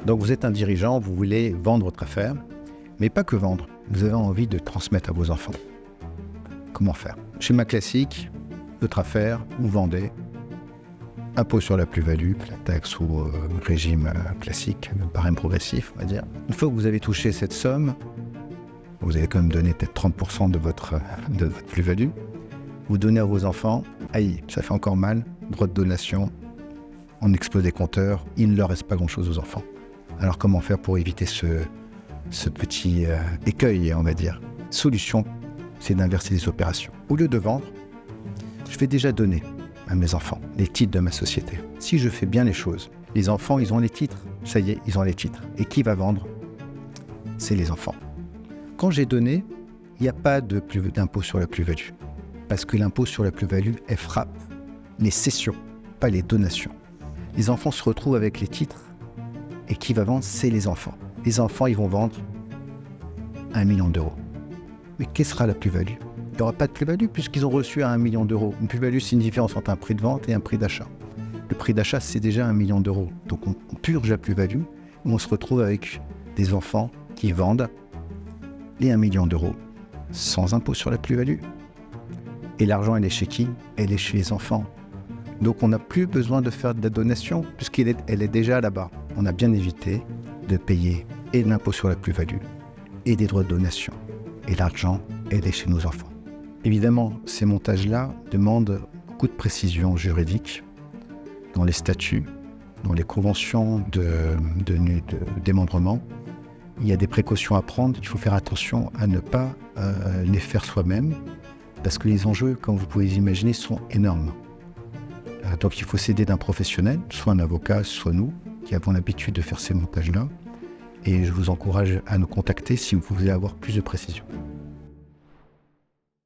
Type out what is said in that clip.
Donc vous êtes un dirigeant, vous voulez vendre votre affaire, mais pas que vendre, vous avez envie de transmettre à vos enfants. Comment faire? Schéma classique, votre affaire, vous vendez, impôt sur la plus-value, la taxe ou régime classique, barème progressif, on va dire. Une fois que vous avez touché cette somme, vous allez quand même donner peut-être 30% de votre plus-value, vous donnez à vos enfants, aïe, ça fait encore mal, droit de donation, on explose les compteurs, il ne leur reste pas grand-chose aux enfants. Alors comment faire pour éviter ce petit écueil, on va dire? Solution, c'est d'inverser les opérations. Au lieu de vendre, je vais déjà donner à mes enfants les titres de ma société. Si je fais bien les choses, les enfants, ils ont les titres. Ça y est, ils ont les titres. Et qui va vendre? C'est les enfants. Quand j'ai donné, il n'y a pas d'impôt sur la plus-value. Parce que l'impôt sur la plus-value, elle frappe les cessions, pas les donations. Les enfants se retrouvent avec les titres. Et qui va vendre? C'est les enfants. Les enfants, ils vont vendre 1 million d'euros. Mais quelle sera la plus-value? Il n'y aura pas de plus-value puisqu'ils ont reçu à 1 million d'euros. Une plus-value, c'est une différence entre un prix de vente et un prix d'achat. Le prix d'achat, c'est déjà 1 million d'euros. Donc on purge la plus-value. On se retrouve avec des enfants qui vendent les 1 million d'euros sans impôt sur la plus-value. Et l'argent, elle est chez qui? Elle est chez les enfants. Donc on n'a plus besoin de faire de la donation puisqu'elle est déjà là-bas. On a bien évité de payer et de l'impôt sur la plus-value et des droits de donation. Et l'argent, elle est chez nos enfants. Évidemment, ces montages-là demandent beaucoup de précision juridique dans les statuts, dans les conventions de démembrement. Il y a des précautions à prendre. Il faut faire attention à ne pas les faire soi-même parce que les enjeux, comme vous pouvez imaginer, sont énormes. Donc il faut s'aider d'un professionnel, soit un avocat, soit nous, qui avons l'habitude de faire ces montages-là. Et je vous encourage à nous contacter si vous voulez avoir plus de précision.